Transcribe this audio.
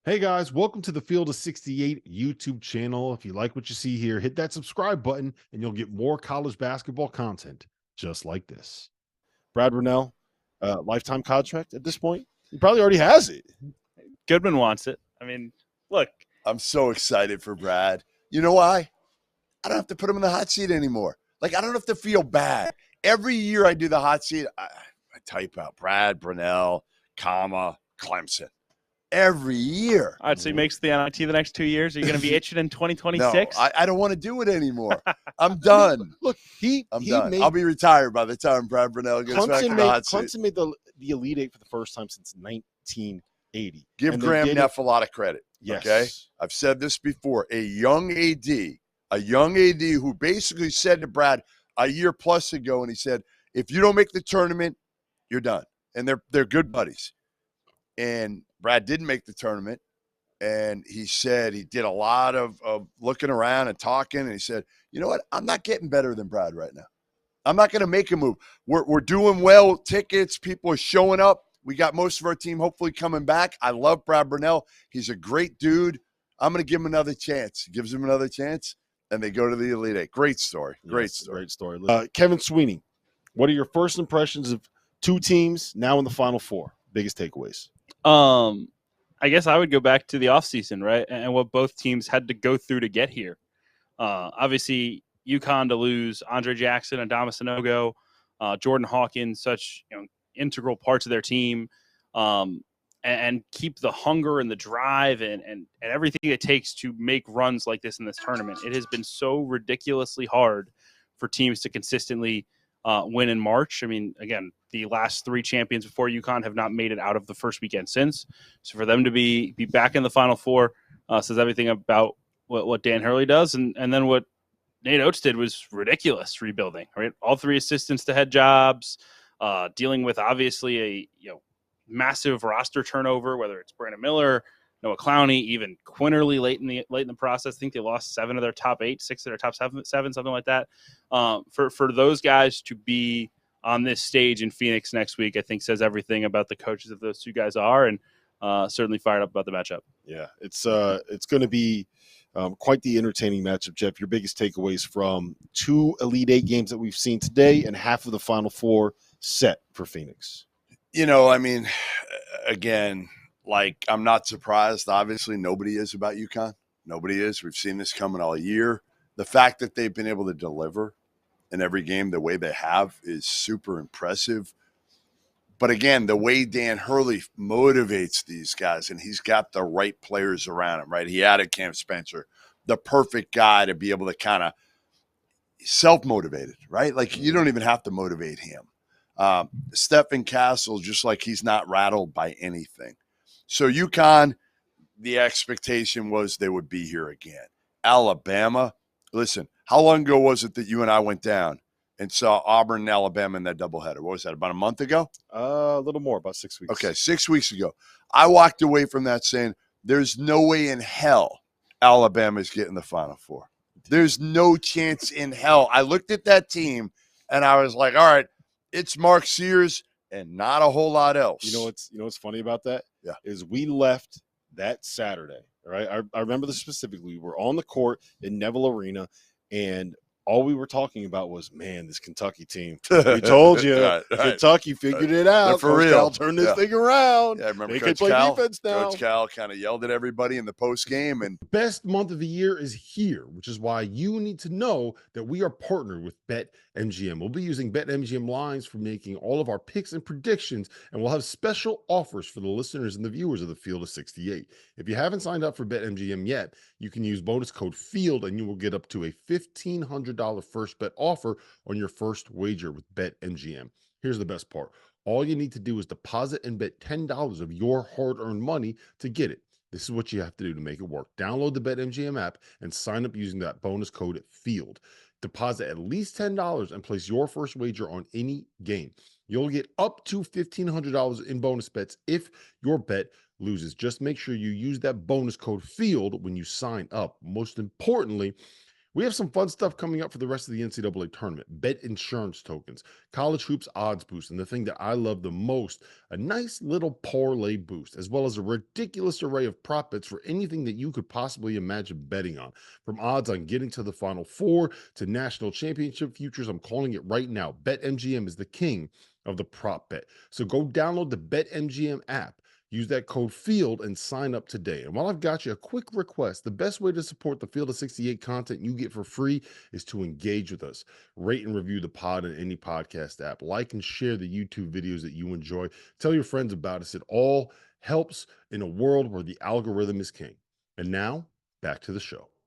Hey guys, welcome to the Field of 68 YouTube channel. If you like what you see here, hit that subscribe button and you'll get more college basketball content just like this. Brad Brownell, lifetime contract at this point. He probably already has it. Goodman wants it. I mean, look, I'm so excited for Brad. You know why? I don't have to put him in the hot seat anymore. Like, I don't have to feel bad. Every year I do the hot seat, I type out Brad, Brownell, Clemson. Every year. all right, so he makes the NIT the next 2 years. Are you going to be itching in No, 2026? I don't want to do it anymore. I'm done. Look, I'm done. I'll be retired by the time Brad Brownell gets back in the hot seat. Clemson made the Elite Eight for the first time since 1980. Give Graham Neff a lot of credit. Yes. Okay. I've said this before. A young AD who basically said to Brad a year plus ago, and he said, if you don't make the tournament, you're done. And they're good buddies. And Brad didn't make the tournament. And he said he did a lot of looking around and talking. And he said, you know what? I'm not getting better than Brad right now. I'm not going to make a move. We're doing well. Tickets, people are showing up. We got most of our team hopefully coming back. I love Brad Brownell. He's a great dude. I'm going to give him another chance. He gives him another chance, and they go to the Elite Eight. Great story. Great story. Great story. Kevin Sweeney, what are your first impressions of two teams now in the Final Four? Biggest takeaways? I guess I would go back to the offseason, right? And what both teams had to go through to get here. Obviously, UConn to lose Andre Jackson and Adama Sanogo, Jordan Hawkins, such integral parts of their team, and keep the hunger and the drive and everything it takes to make runs like this in this tournament. It has been so ridiculously hard for teams to consistently win in March. I mean, again, the last three champions before UConn have not made it out of the first weekend since. So for them to be back in the Final Four says everything about what Dan Hurley does. And then what Nate Oates did was ridiculous rebuilding, right? All three assistants to head jobs, dealing with obviously a massive roster turnover, whether it's Brandon Miller, Noah Clowney, even Quinterly late in the process. I think they lost 7 of their top 8, 6 of their top 7, something like that. For those guys to be on this stage in Phoenix next week, I think says everything about the coaches of those two guys are, and certainly fired up about the matchup. Yeah, it's going to be quite the entertaining matchup, Jeff. Your biggest takeaways from 2 Elite Eight games that we've seen today and half of the Final Four set for Phoenix? I mean, again, like, I'm not surprised. Obviously, nobody is about UConn. Nobody is. We've seen this coming all year. The fact that they've been able to deliver in every game the way they have is super impressive. But again, the way Dan Hurley motivates these guys, and he's got the right players around him, right? He added Cam Spencer, the perfect guy to be able to kind of self-motivated, right? Like, you don't even have to motivate him. Stephen Castle, just like he's not rattled by anything. So UConn, the expectation was they would be here again. Alabama, listen, how long ago was it that you and I went down and saw Auburn and Alabama in that doubleheader? What was that, about a month ago? A little more, about 6 weeks. Okay, 6 weeks ago. I walked away from that saying there's no way in hell Alabama's getting the Final Four. There's no chance in hell. I looked at that team, and I was like, all right, it's Mark Sears and not a whole lot else. You know what's funny about that? Yeah. Is we left that Saturday, right? I remember this specifically. We were on the court in Neville Arena, and all we were talking about was, man, this Kentucky team. We told you, Right. Kentucky figured it out. They're for Coach real. Cal turned this thing around. Yeah, I remember they Coach can play Cal. defense now. Coach Cal kind of yelled at everybody in the post game, and Best month of the year is here, which is why you need to know that we are partnered with BetMGM. We'll be using BetMGM lines for making all of our picks and predictions, and we'll have special offers for the listeners and the viewers of the Field of 68. If you haven't signed up for BetMGM yet, you can use bonus code FIELD, and you will get up to a $1,500 first bet offer on your first wager with BetMGM. Here's the best part. All you need to do is deposit and bet $10 of your hard-earned money to get it. This is what you have to do to make it work. Download the BetMGM app and sign up using that bonus code FIELD. Deposit at least $10 and place your first wager on any game. You'll get up to $1,500 in bonus bets if your bet loses. Just make sure you use that bonus code FIELD when you sign up. Most importantly, We have some fun stuff coming up for the rest of the NCAA tournament. Bet insurance tokens, college hoops odds boost, and the thing that I love the most, a nice little parlay boost, as well as a ridiculous array of prop bets for anything that you could possibly imagine betting on. From odds on getting to the Final Four to national championship futures, I'm calling it right now. BetMGM is the king of the prop bet. So go download the BetMGM app. Use that code FIELD and sign up today. And while I've got you, a quick request. The best way to support the Field of 68 content you get for free is to engage with us. Rate and review the pod in any podcast app. Like and share the YouTube videos that you enjoy. Tell your friends about us. It all helps in a world where the algorithm is king. And now, back to the show.